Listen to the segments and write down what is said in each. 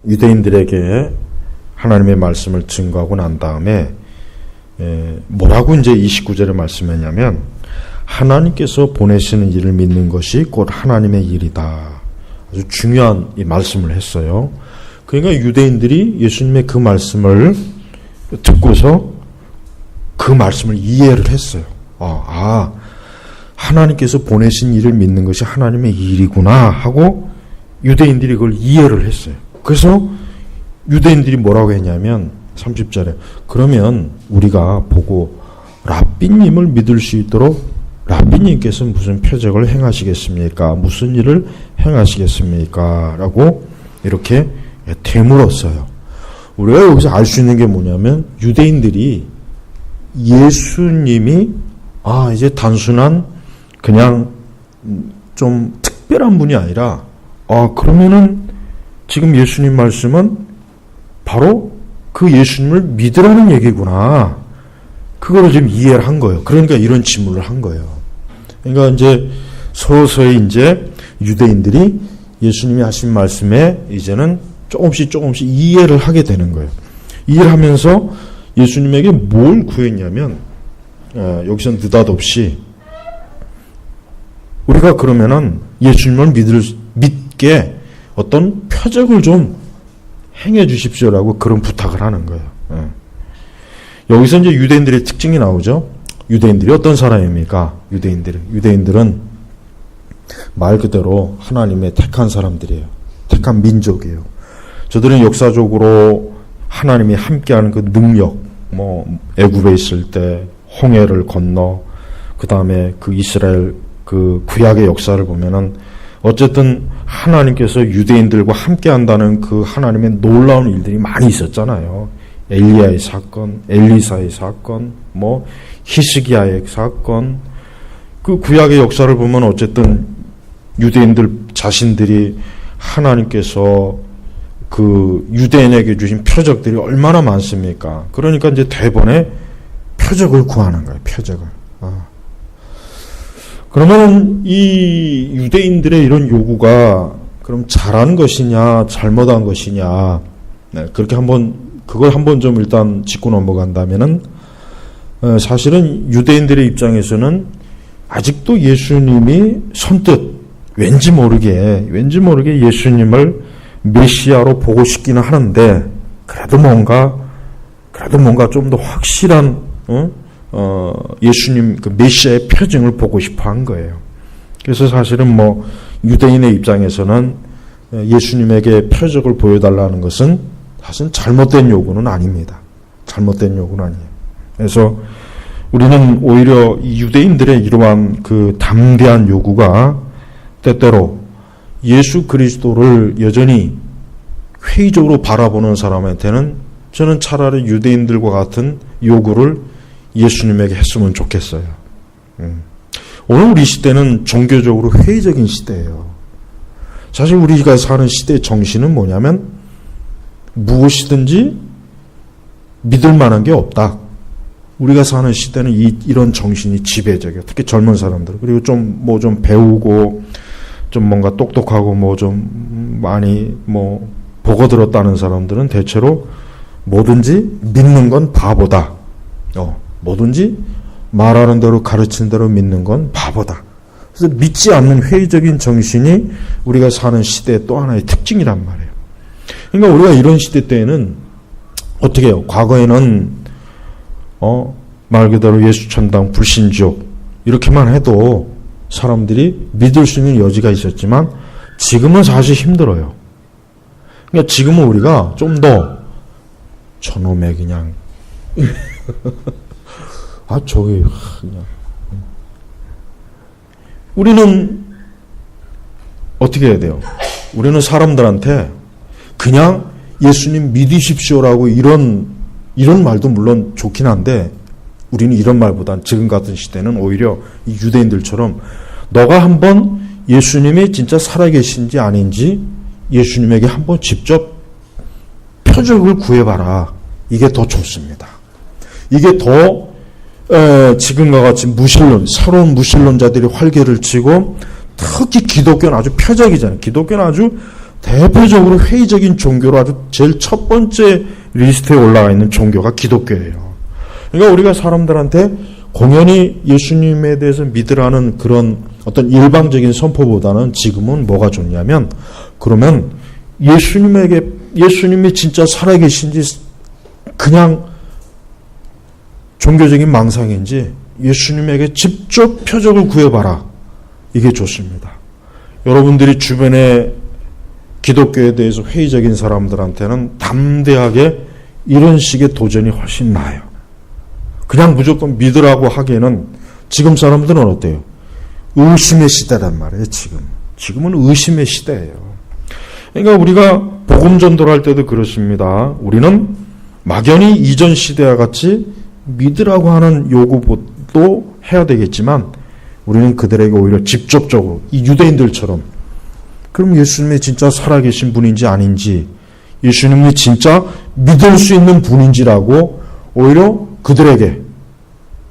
유대인들에게 하나님의 말씀을 증거하고 난 다음에 뭐라고 이제 29절에 말씀했냐면 하나님께서 보내시는 일을 믿는 것이 곧 하나님의 일이다. 아주 중요한 이 말씀을 했어요. 그러니까 유대인들이 예수님의 그 말씀을 듣고서 그 말씀을 이해를 했어요. 하나님께서 보내신 일을 믿는 것이 하나님의 일이구나 하고 유대인들이 그걸 이해를 했어요. 그래서 유대인들이 뭐라고 했냐면 30절에 그러면 우리가 보고 랍비님을 믿을 수 있도록 랍비님께서 무슨 표적을 행하시겠습니까? 무슨 일을 행하시겠습니까? 라고 이렇게 되물었어요. 우리가 여기서 알 수 있는 게 뭐냐면 유대인들이 예수님이 이제 단순한 그냥 좀 특별한 분이 아니라 그러면은 지금 예수님 말씀은 바로 그 예수님을 믿으라는 얘기구나. 그거를 좀 이해를 한 거예요. 그러니까 이런 질문을 한 거예요. 그러니까 이제 서서히 이제 유대인들이 예수님이 하신 말씀에 이제는 조금씩 이해를 하게 되는 거예요. 이해를 하면서 예수님에게 뭘 구했냐면 여기서 느닷없이 우리가 그러면은 예수님을 믿게 어떤 표적을 좀 행해 주십시오라고 그런 부탁을 하는 거예요. 여기서 이제 유대인들의 특징이 나오죠. 유대인들이 어떤 사람입니까? 유대인들은 말 그대로 하나님의 택한 사람들이에요. 택한 민족이에요. 저들은 역사적으로 하나님이 함께하는 그 능력, 애굽에 있을 때 홍해를 건너 그 다음에 그 이스라엘 그 구약의 역사를 보면은 어쨌든 하나님께서 유대인들과 함께한다는 그 하나님의 놀라운 일들이 많이 있었잖아요. 엘리야의 사건, 엘리사의 사건, 히스기야의 사건. 그 구약의 역사를 보면 어쨌든 유대인들 자신들이 하나님께서 그 유대인에게 주신 표적들이 얼마나 많습니까? 그러니까 이제 대번에 표적을 구하는 거예요. 표적을. 그러면 이 유대인들의 이런 요구가 그럼 잘한 것이냐 잘못한 것이냐 그렇게 그걸 한번 좀 일단 짚고 넘어간다면은 사실은 유대인들의 입장에서는 아직도 예수님이 선뜻 왠지 모르게 예수님을 메시아로 보고 싶기는 하는데 그래도 뭔가 좀 더 확실한 예수님 그 메시아의 표징을 보고 싶어 한 거예요. 그래서 사실은 유대인의 입장에서는 예수님에게 표적을 보여달라는 것은 사실 잘못된 요구는 아닙니다. 잘못된 요구는 아니에요. 그래서 우리는 오히려 이 유대인들의 이러한 그 담대한 요구가 때때로 예수 그리스도를 여전히 회의적으로 바라보는 사람한테는 저는 차라리 유대인들과 같은 요구를 예수님에게 했으면 좋겠어요. 오늘 우리 시대는 종교적으로 회의적인 시대예요. 사실 우리가 사는 시대의 정신은 뭐냐면 무엇이든지 믿을 만한 게 없다. 우리가 사는 시대는 이런 정신이 지배적이에요. 특히 젊은 사람들. 그리고 좀 배우고 좀 뭔가 똑똑하고 좀 많이 보고 들었다는 사람들은 대체로 뭐든지 믿는 건 바보다. 뭐든지 말하는 대로 가르치는 대로 믿는 건 바보다. 그래서 믿지 않는 회의적인 정신이 우리가 사는 시대의 또 하나의 특징이란 말이에요. 그러니까 우리가 이런 시대 때에는 어떻게 해요? 과거에는 말 그대로 예수천당 불신족 이렇게만 해도 사람들이 믿을 수 있는 여지가 있었지만 지금은 사실 힘들어요. 그러니까 지금은 우리가 좀 더 저놈의 그냥 저기 그냥 우리는 어떻게 해야 돼요? 우리는 사람들한테 그냥 예수님 믿으십시오라고 이런 말도 물론 좋긴 한데 우리는 이런 말보단 지금 같은 시대는 오히려 이 유대인들처럼 너가 한번 예수님이 진짜 살아계신지 아닌지 예수님에게 한번 직접 표적을 구해봐라. 이게 더 좋습니다. 이게 더 지금과 같이 새로운 무신론자들이 활개를 치고 특히 기독교는 아주 표적이잖아요. 기독교는 아주 대표적으로 회의적인 종교로 아주 제일 첫 번째 리스트에 올라가 있는 종교가 기독교예요. 그러니까 우리가 사람들한테 공연히 예수님에 대해서 믿으라는 그런 어떤 일방적인 선포보다는 지금은 뭐가 좋냐면, 그러면 예수님이 진짜 살아계신지 그냥 종교적인 망상인지 예수님에게 직접 표적을 구해봐라. 이게 좋습니다. 여러분들이 주변에 기독교에 대해서 회의적인 사람들한테는 담대하게 이런 식의 도전이 훨씬 나아요. 그냥 무조건 믿으라고 하기에는 지금 사람들은 어때요? 의심의 시대란 말이에요. 지금은 의심의 시대예요. 그러니까 우리가 복음 전도할 때도 그렇습니다. 우리는 막연히 이전 시대와 같이 믿으라고 하는 요구도 해야 되겠지만, 우리는 그들에게 오히려 직접적으로 이 유대인들처럼, 그럼 예수님이 진짜 살아계신 분인지 아닌지, 예수님이 진짜 믿을 수 있는 분인지라고 오히려 그들에게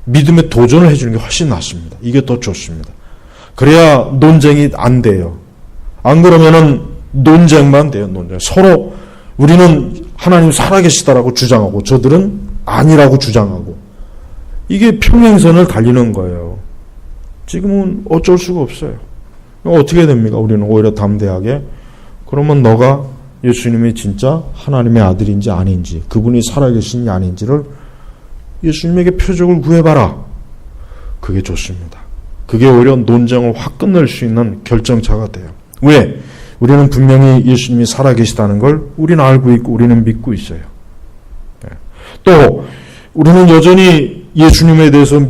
믿음의 도전을 해주는 게 훨씬 낫습니다. 이게 더 좋습니다. 그래야 논쟁이 안 돼요. 안 그러면은 논쟁만 돼요. 논쟁. 서로 우리는 하나님 살아계시다라고 주장하고 저들은 아니라고 주장하고, 이게 평행선을 달리는 거예요. 지금은 어쩔 수가 없어요. 어떻게 됩니까? 우리는 오히려 담대하게, 그러면 너가 예수님이 진짜 하나님의 아들인지 아닌지, 그분이 살아계신지 아닌지를 예수님에게 표적을 구해봐라. 그게 좋습니다. 그게 오히려 논쟁을 확 끝낼 수 있는 결정차가 돼요. 왜? 우리는 분명히 예수님이 살아계시다는 걸 우리는 알고 있고 우리는 믿고 있어요. 또 우리는 여전히 예수님에 대해서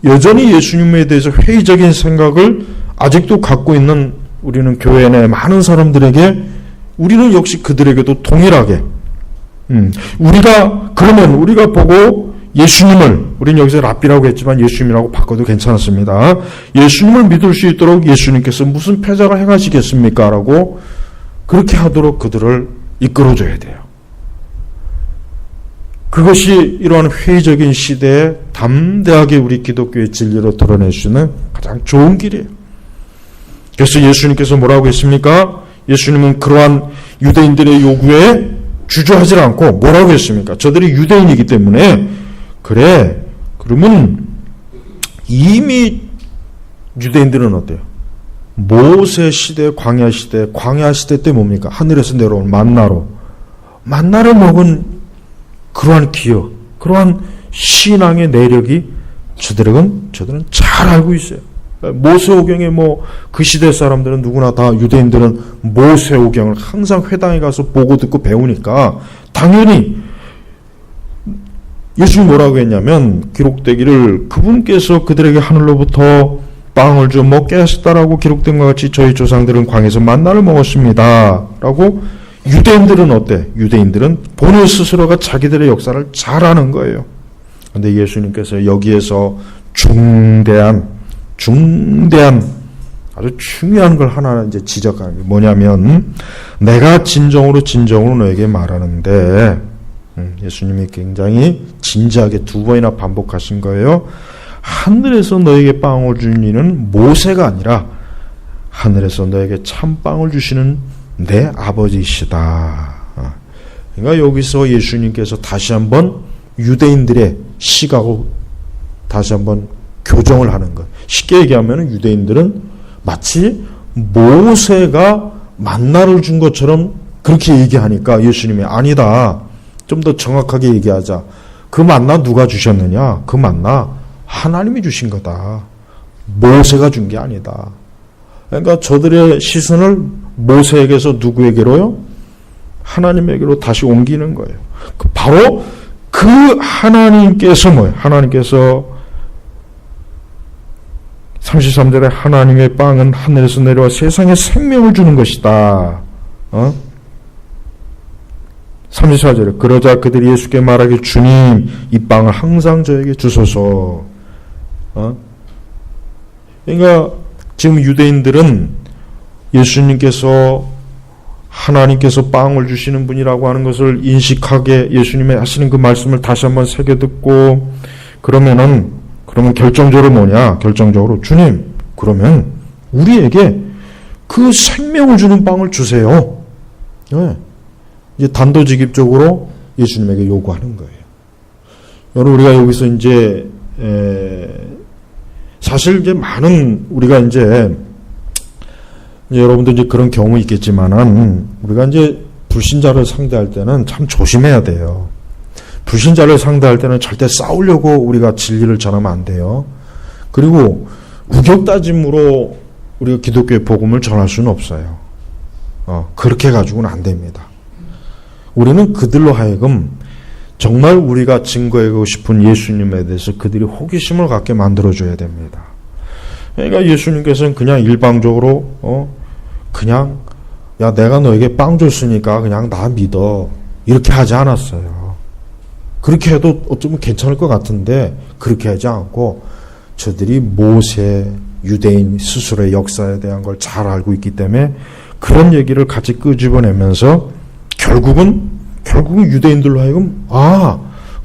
여전히 예수님에 대해서 회의적인 생각을 아직도 갖고 있는 우리는 교회 내 많은 사람들에게, 우리는 역시 그들에게도 동일하게, 우리가 보고 예수님을, 우리는 여기서 랍비라고 했지만 예수님이라고 바꿔도 괜찮습니다. 예수님을 믿을 수 있도록 예수님께서 무슨 표적을 행하시겠습니까? 라고 그렇게 하도록 그들을 이끌어줘야 돼요. 그것이 이러한 회의적인 시대에 담대하게 우리 기독교의 진리로 드러낼 수 있는 가장 좋은 길이에요. 그래서 예수님께서 뭐라고 했습니까? 예수님은 그러한 유대인들의 요구에 주저하지 않고 뭐라고 했습니까? 저들이 유대인이기 때문에, 그래, 그러면 이미 유대인들은 어때요? 모세 시대, 광야 시대 때 뭡니까? 하늘에서 내려온 만나를 먹은 그러한 기억, 그러한 신앙의 내력이 저들은 잘 알고 있어요. 모세오경에 그 시대 사람들은 누구나 다, 유대인들은 모세오경을 항상 회당에 가서 보고 듣고 배우니까 당연히 예수님이 뭐라고 했냐면, 기록되기를 그분께서 그들에게 하늘로부터 빵을 줘 먹게 하셨다라고 기록된 것 같이 저희 조상들은 광야에서 만나를 먹었습니다. 라고. 유대인들은 어때? 유대인들은 본인 스스로가 자기들의 역사를 잘 아는 거예요. 그런데 예수님께서 여기에서 중대한 아주 중요한 걸 하나 이제 지적하는 게 뭐냐면, 내가 진정으로 너에게 말하는데, 예수님이 굉장히 진지하게 2번이나 반복하신 거예요. 하늘에서 너에게 빵을 주는 이는 모세가 아니라 하늘에서 너에게 참빵을 주시는 내 아버지시다. 그러니까 여기서 예수님께서 다시 한번 유대인들의 시각으로 다시 한번 교정을 하는 것. 쉽게 얘기하면 유대인들은 마치 모세가 만나를 준 것처럼 그렇게 얘기하니까 예수님이 아니다. 좀 더 정확하게 얘기하자. 그 만나 누가 주셨느냐? 그 만나 하나님이 주신 거다. 모세가 준 게 아니다. 그러니까 저들의 시선을 모세에게서 누구에게로요? 하나님에게로 다시 옮기는 거예요. 바로 그 하나님께서 뭐예요? 하나님께서 33절에 하나님의 빵은 하늘에서 내려와 세상에 생명을 주는 것이다. 34절에 그러자 그들이 예수께 말하길, 주님, 이 빵을 항상 저에게 주소서. 그러니까 지금 유대인들은 하나님께서 빵을 주시는 분이라고 하는 것을 인식하게 예수님의 하시는 그 말씀을 다시 한번 새겨듣고, 그러면 결정적으로 뭐냐? 결정적으로, 주님, 그러면 우리에게 그 생명을 주는 빵을 주세요. 네. 이제 단도직입적으로 예수님에게 요구하는 거예요. 여러분, 우리가 여기서 이제 사실 이제 많은 우리가 이제 여러분도 이제 그런 경우 있겠지만은 우리가 이제 불신자를 상대할 때는 참 조심해야 돼요. 불신자를 상대할 때는 절대 싸우려고 우리가 진리를 전하면 안 돼요. 그리고 우격다짐으로 우리가 기독교의 복음을 전할 수는 없어요. 그렇게 가지고는 안 됩니다. 우리는 그들로 하여금 정말 우리가 증거하고 싶은 예수님에 대해서 그들이 호기심을 갖게 만들어줘야 됩니다. 그러니까 예수님께서는 그냥 일방적으로 그냥 야 내가 너에게 빵 줬으니까 그냥 나 믿어 이렇게 하지 않았어요. 그렇게 해도 어쩌면 괜찮을 것 같은데 그렇게 하지 않고 저들이 모세 유대인 스스로의 역사에 대한 걸 잘 알고 있기 때문에 그런 얘기를 같이 끄집어내면서 결국은 유대인들로 하여금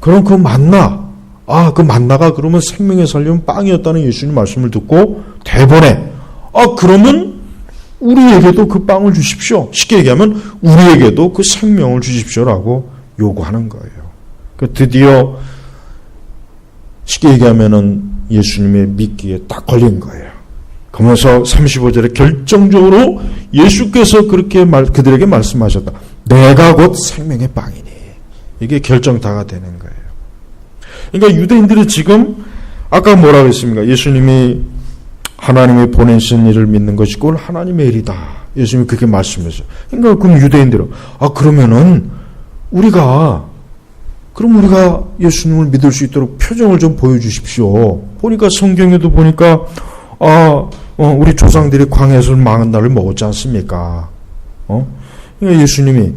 그럼 그 만나 그 만나가 그러면 생명의 살려면 빵이었다는 예수님 말씀을 듣고 대번에 그러면 우리에게도 그 빵을 주십시오. 쉽게 얘기하면 우리에게도 그 생명을 주십시오라고 요구하는 거예요. 드디어 쉽게 얘기하면은 예수님의 믿기에 딱 걸린 거예요. 그러면서 35절에 결정적으로 예수께서 그렇게 그들에게 말씀하셨다. 내가 곧 생명의 빵이니. 이게 결정다가 되는 거예요. 그러니까 유대인들이 지금 아까 뭐라고 했습니까? 예수님이 하나님이 보내신 일을 믿는 것이 곧 하나님의 일이다. 예수님이 그렇게 말씀했어요. 그러니까 그럼 유대인들은 그러면은 우리가 예수님을 믿을 수 있도록 표정을 좀 보여주십시오. 보니까 성경에도 보니까 우리 조상들이 광야에서 망한 날을 먹었지 않습니까? 그러니까 예수님이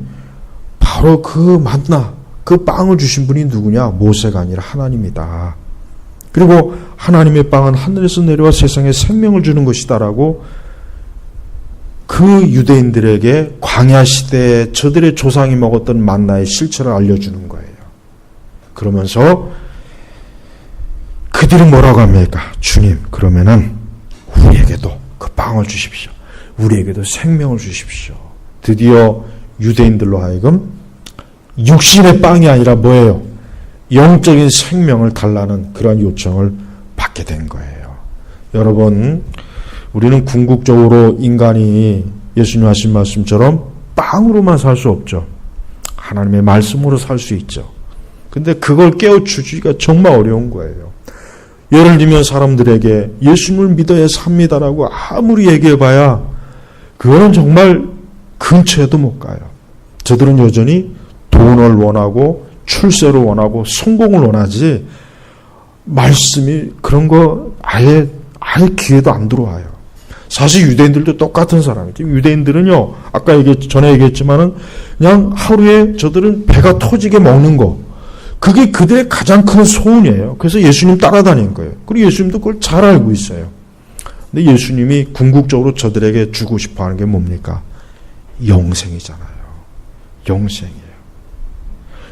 바로 그 만나, 그 빵을 주신 분이 누구냐? 모세가 아니라 하나님이다. 그리고 하나님의 빵은 하늘에서 내려와 세상에 생명을 주는 것이다라고 그 유대인들에게 광야 시대에 저들의 조상이 먹었던 만나의 실체를 알려주는 거예요. 그러면서 그들이 뭐라고 합니까? 주님, 그러면은 우리에게도 그 빵을 주십시오. 우리에게도 생명을 주십시오. 드디어 유대인들로 하여금 육신의 빵이 아니라 뭐예요? 영적인 생명을 달라는 그런 요청을 받게 된 거예요. 여러분, 우리는 궁극적으로 인간이 예수님 하신 말씀처럼 빵으로만 살 수 없죠. 하나님의 말씀으로 살 수 있죠. 근데 그걸 깨우치기가 정말 어려운 거예요. 예를 들면 사람들에게 예수님을 믿어야 삽니다라고 아무리 얘기해봐야 그거는 정말 근처에도 못 가요. 저들은 여전히 돈을 원하고 출세를 원하고 성공을 원하지 말씀이 그런 거 아예 귀에도 안 들어와요. 사실 유대인들도 똑같은 사람이죠. 유대인들은요, 아까 전에 얘기했지만은 그냥 하루에 저들은 배가 터지게 먹는 거, 그게 그들의 가장 큰 소원이에요. 그래서 예수님 따라다닌 거예요. 그리고 예수님도 그걸 잘 알고 있어요. 근데 예수님이 궁극적으로 저들에게 주고 싶어 하는 게 뭡니까? 영생이잖아요. 영생이에요.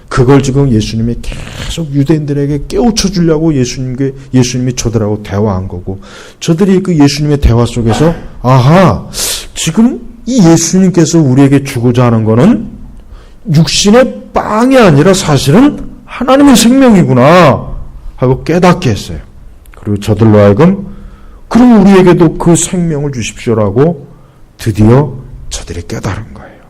그걸 지금 예수님이 계속 유대인들에게 깨우쳐 주려고 예수님이 저들하고 대화한 거고, 저들이 그 예수님의 대화 속에서 지금 이 예수님께서 우리에게 주고자 하는 거는 육신의 빵이 아니라 사실은 하나님의 생명이구나 하고 깨닫게 했어요. 그리고 저들로 하여금 그럼 우리에게도 그 생명을 주십시오라고 드디어 저들이 깨달은 거예요.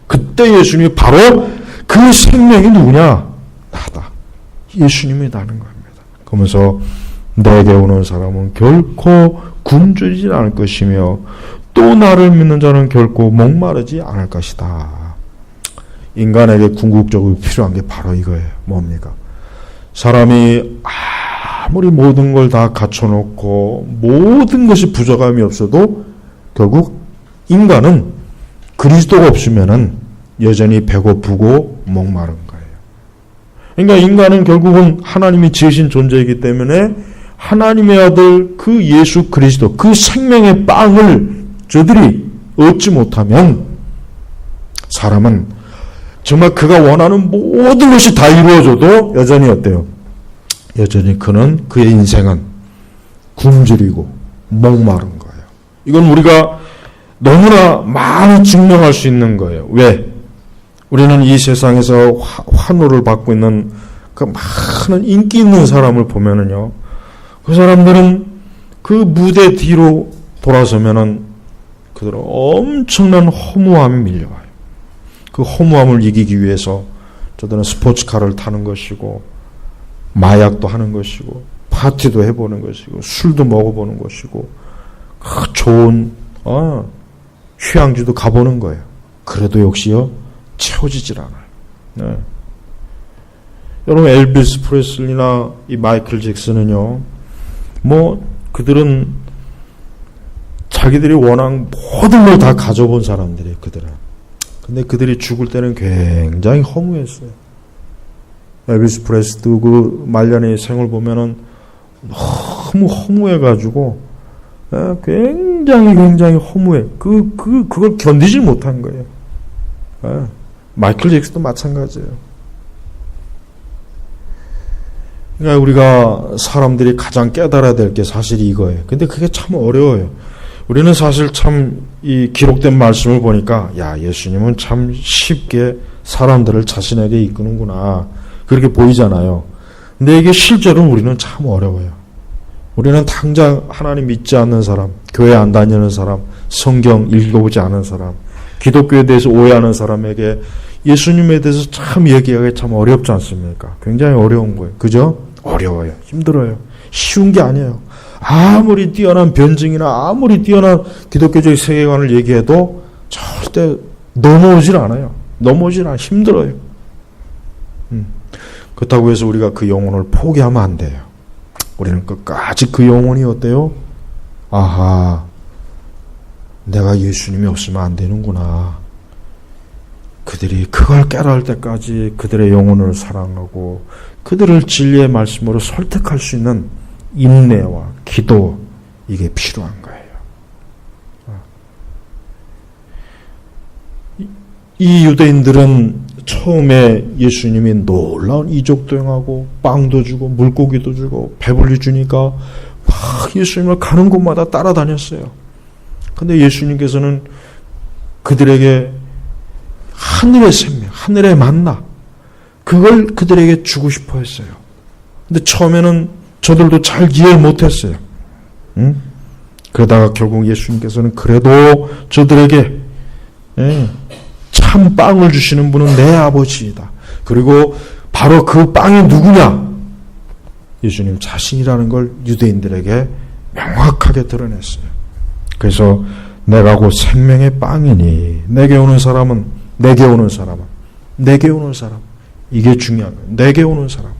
그때 예수님이 바로 그 생명이 누구냐? 나다. 예수님이 나는 겁니다. 그러면서 내게 오는 사람은 결코 굶주리지 않을 것이며 또 나를 믿는 자는 결코 목마르지 않을 것이다. 인간에게 궁극적으로 필요한 게 바로 이거예요. 뭡니까? 사람이 아무리 모든 걸 다 갖춰놓고 모든 것이 부족함이 없어도 결국 인간은 그리스도가 없으면은 여전히 배고프고 목마른 거예요. 그러니까 인간은 결국은 하나님이 지으신 존재이기 때문에 하나님의 아들 그 예수 그리스도 그 생명의 빵을 저들이 얻지 못하면 사람은 정말 그가 원하는 모든 것이 다 이루어져도 여전히 어때요? 여전히 그의 인생은 굶주리고 목마른 거예요. 이건 우리가 너무나 많이 증명할 수 있는 거예요. 왜? 우리는 이 세상에서 환호를 받고 있는 그 많은 인기 있는 사람을 보면은요, 그 사람들은 그 무대 뒤로 돌아서면은 그들은 엄청난 허무함이 밀려와요. 그 허무함을 이기기 위해서 저들은 스포츠카를 타는 것이고, 마약도 하는 것이고, 파티도 해보는 것이고, 술도 먹어보는 것이고, 그 좋은 휴양지도 가보는 거예요. 그래도 역시요, 채워지질 않아요. 네. 여러분, 엘비스 프레슬리나 이 마이클 잭슨은요, 그들은 자기들이 원한 모든 걸 다 가져본 사람들이에요, 그들은. 근데 그들이 죽을 때는 굉장히 허무했어요. 엘비스 프레슬리도 그 말년의 생을 보면은 너무 허무해가지고, 굉장히 허무해. 그걸 견디질 못한 거예요. 마이클 잭슨도 마찬가지예요. 그러니까 우리가 사람들이 가장 깨달아야 될 게 사실 이거예요. 근데 그게 참 어려워요. 우리는 사실 참 이 기록된 말씀을 보니까 예수님은 참 쉽게 사람들을 자신에게 이끄는구나 그렇게 보이잖아요. 근데 이게 실제로 우리는 참 어려워요. 우리는 당장 하나님 믿지 않는 사람, 교회 안 다니는 사람, 성경 읽어보지 않은 사람, 기독교에 대해서 오해하는 사람에게 예수님에 대해서 참 얘기하기 참 어렵지 않습니까? 굉장히 어려운 거예요. 그죠? 어려워요. 힘들어요. 쉬운 게 아니에요. 아무리 뛰어난 변증이나 아무리 뛰어난 기독교적 세계관을 얘기해도 절대 넘어오질 않아요. 힘들어요. 그렇다고 해서 우리가 그 영혼을 포기하면 안 돼요. 우리는 끝까지 그 영혼이 어때요? 아하, 내가 예수님이 없으면 안 되는구나. 그들이 그걸 깨달을 때까지 그들의 영혼을 사랑하고 그들을 진리의 말씀으로 설득할 수 있는 인내와 기도, 이게 필요한 거예요. 이 유대인들은 처음에 예수님이 놀라운 이적도 행하고 빵도 주고 물고기도 주고 배불리 주니까 막 예수님을 가는 곳마다 따라다녔어요. 근데 예수님께서는 그들에게 하늘의 생명, 하늘의 만나, 그걸 그들에게 주고 싶어 했어요. 근데 처음에는 저들도 잘 이해를 못했어요. 그러다가 결국 예수님께서는 그래도 저들에게 참 빵을 주시는 분은 내 아버지이다. 그리고 바로 그 빵이 누구냐? 예수님 자신이라는 걸 유대인들에게 명확하게 드러냈어요. 그래서 내가 곧 생명의 빵이니 내게 오는 사람 이게 중요한 거예요. 내게 오는 사람.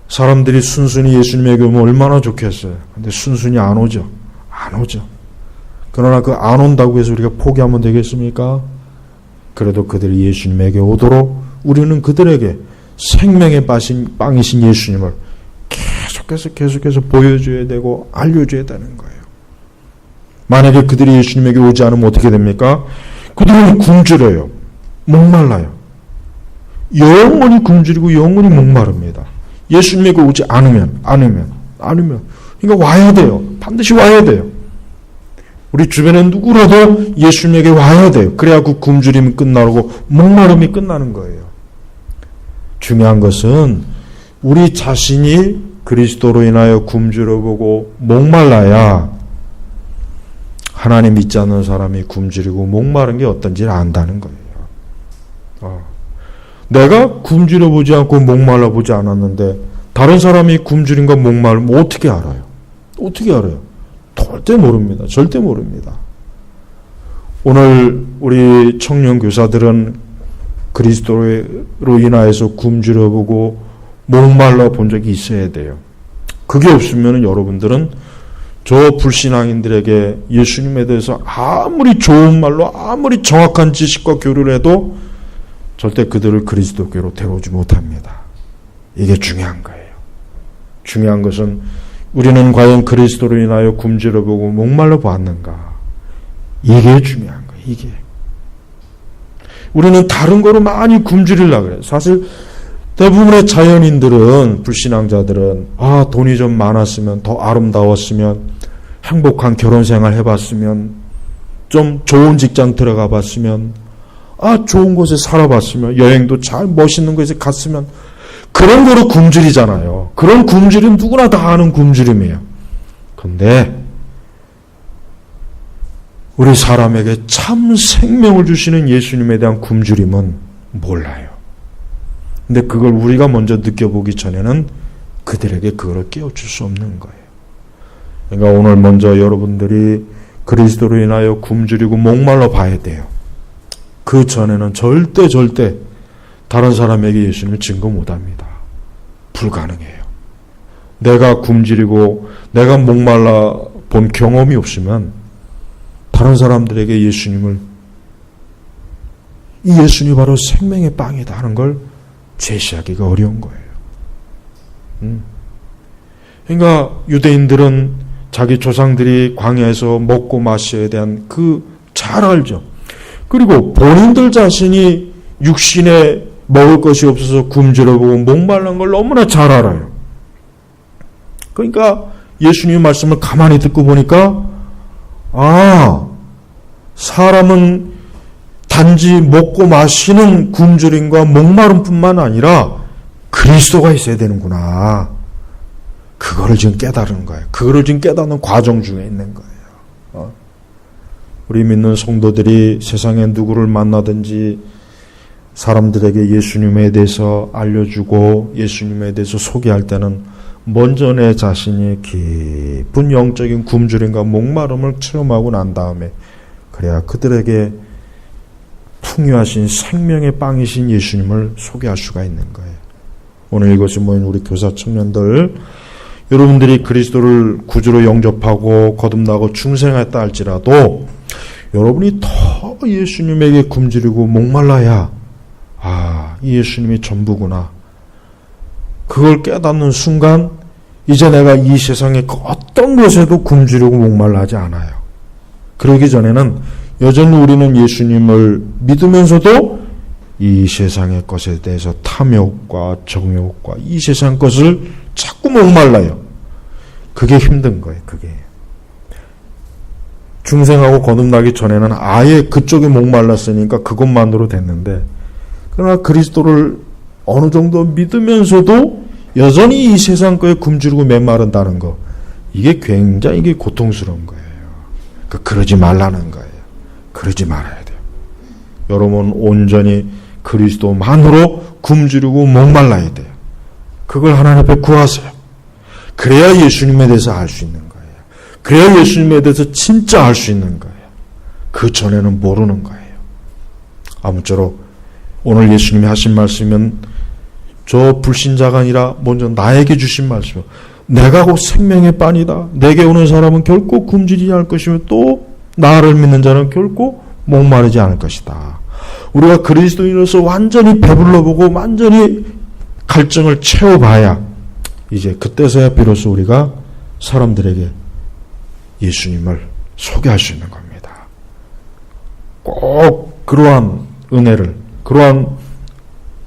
사람들이 순순히 예수님에게 오면 얼마나 좋겠어요. 근데 순순히 안 오죠. 그러나 그 안 온다고 해서 우리가 포기하면 되겠습니까? 그래도 그들이 예수님에게 오도록 우리는 그들에게 생명의 빵이신 예수님을 계속해서 보여줘야 되고 알려줘야 되는 거예요. 만약에 그들이 예수님에게 오지 않으면 어떻게 됩니까? 그들은 굶주려요. 목말라요. 영원히 굶주리고 영원히 목마릅니다. 예수님에게 오지 않으면 그러니까 와야 돼요. 반드시 와야 돼요. 우리 주변에 누구라도 예수님에게 와야 돼요. 그래야 그 굶주림이 끝나고 목마름이 끝나는 거예요. 중요한 것은 우리 자신이 그리스도로 인하여 굶주려보고 목말라야 하나님 믿지 않는 사람이 굶주리고 목마른 게 어떤지를 안다는 거예요. 내가 굶주려보지 않고 목말라보지 않았는데 다른 사람이 굶주림과 목마름 어떻게 알아요? 절대 모릅니다. 오늘 우리 청년 교사들은 그리스도로 인하여서 굶주려보고 목말라 본 적이 있어야 돼요. 그게 없으면 여러분들은 저 불신앙인들에게 예수님에 대해서 아무리 좋은 말로 아무리 정확한 지식과 교류를 해도 절대 그들을 그리스도교로 데려오지 못합니다. 이게 중요한 거예요. 중요한 것은 우리는 과연 그리스도로 인하여 굶주려보고 목말라 보았는가? 이게 중요한 거예요. 이게. 우리는 다른 거로 많이 굶주리려고 그래요. 사실 대부분의 자연인들은, 불신앙자들은 돈이 좀 많았으면, 더 아름다웠으면, 행복한 결혼생활 해봤으면, 좀 좋은 직장 들어가 봤으면, 좋은 곳에 살아봤으면, 여행도 잘 멋있는 곳에 갔으면, 그런 거로 굶주리잖아요. 그런 굶주림 누구나 다 아는 굶주림이에요. 근데 우리 사람에게 참 생명을 주시는 예수님에 대한 굶주림은 몰라요. 근데 그걸 우리가 먼저 느껴보기 전에는 그들에게 그걸 깨우칠 수 없는 거예요. 그러니까 오늘 먼저 여러분들이 그리스도로 인하여 굶주리고 목말라 봐야 돼요. 그 전에는 절대 다른 사람에게 예수님을 증거 못합니다. 불가능해요. 내가 굶주리고 내가 목말라 본 경험이 없으면 다른 사람들에게 예수님이 바로 생명의 빵이다 하는 걸 제시하기가 어려운 거예요. 그러니까 유대인들은 자기 조상들이 광야에서 먹고 마셔야 대한 잘 알죠. 그리고 본인들 자신이 육신에 먹을 것이 없어서 굶주려보고 목말란 걸 너무나 잘 알아요. 그러니까 예수님의 말씀을 가만히 듣고 보니까 사람은 단지 먹고 마시는 굶주림과 목마름뿐만 아니라 그리스도가 있어야 되는구나. 그거를 지금 깨달은 거예요. 그거를 지금 깨닫는 과정 중에 있는 거예요. 우리 믿는 성도들이 세상에 누구를 만나든지 사람들에게 예수님에 대해서 알려주고 예수님에 대해서 소개할 때는 먼저 내 자신이 깊은 영적인 굶주림과 목마름을 체험하고 난 다음에 그래야 그들에게 풍요하신 생명의 빵이신 예수님을 소개할 수가 있는 거예요. 오늘 이것이 모인 우리 교사 청년들, 여러분들이 그리스도를 구주로 영접하고 거듭나고 중생했다 할지라도 여러분이 더 예수님에게 굶주리고 목말라야 이 예수님이 전부구나. 그걸 깨닫는 순간 이제 내가 이 세상의 어떤 것에도 굶주리고 목말라하지 않아요. 그러기 전에는 여전히 우리는 예수님을 믿으면서도 이 세상의 것에 대해서 탐욕과 정욕과 이 세상 것을 자꾸 목말라요. 그게 힘든 거예요. 그게. 중생하고 거듭나기 전에는 아예 그쪽에 목말랐으니까 그것만으로 됐는데, 그러나 그리스도를 어느 정도 믿으면서도 여전히 이 세상 거에 굶주리고 메마른다는 거, 이게 굉장히 고통스러운 거예요. 그러지 말라는 거예요. 그러지 말아야 돼요. 여러분 온전히 그리스도만으로 굶주리고 목말라야 돼요. 그걸 하나님 앞에 구하세요. 그래야 예수님에 대해서 알 수 있는 거예요. 그래야 예수님에 대해서 진짜 알 수 있는 거예요. 그 전에는 모르는 거예요. 아무쪼록 오늘 예수님이 하신 말씀은 저 불신자가 아니라 먼저 나에게 주신 말씀, 내가 곧 생명의 빵이다. 내게 오는 사람은 결코 굶주리지 않을 것이며 또 나를 믿는 자는 결코 목마르지 않을 것이다. 우리가 그리스도인으로서 완전히 배불러보고 완전히 갈증을 채워봐야 이제 그때서야 비로소 우리가 사람들에게 예수님을 소개할 수 있는 겁니다. 꼭 그러한 은혜를, 그러한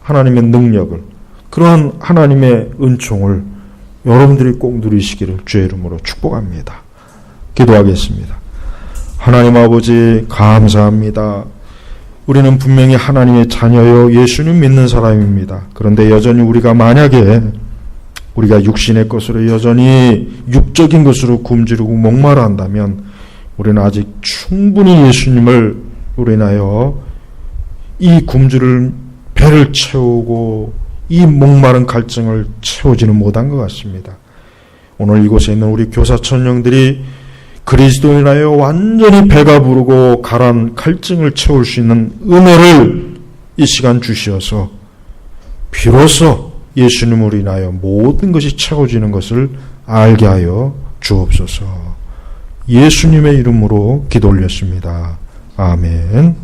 하나님의 능력을, 그러한 하나님의 은총을 여러분들이 꼭 누리시기를 주의 이름으로 축복합니다. 기도하겠습니다. 하나님 아버지 감사합니다. 우리는 분명히 하나님의 자녀요 예수님 믿는 사람입니다. 그런데 여전히 우리가 만약에 우리가 육신의 것으로 여전히 육적인 것으로 굶주리고 목마르 한다면 우리는 아직 충분히 예수님을 우리 인하여 이 굶주릴 배를 채우고 이 목마른 갈증을 채우지는 못한 것 같습니다. 오늘 이곳에 있는 우리 교사 천령들이 그리스도에 인하여 완전히 배가 부르고 가란 갈증을 채울 수 있는 은혜를 이 시간 주시어서 비로소 예수님으로 인하여 모든 것이 채워지는 것을 알게 하여 주옵소서. 예수님의 이름으로 기도 올렸습니다. 아멘.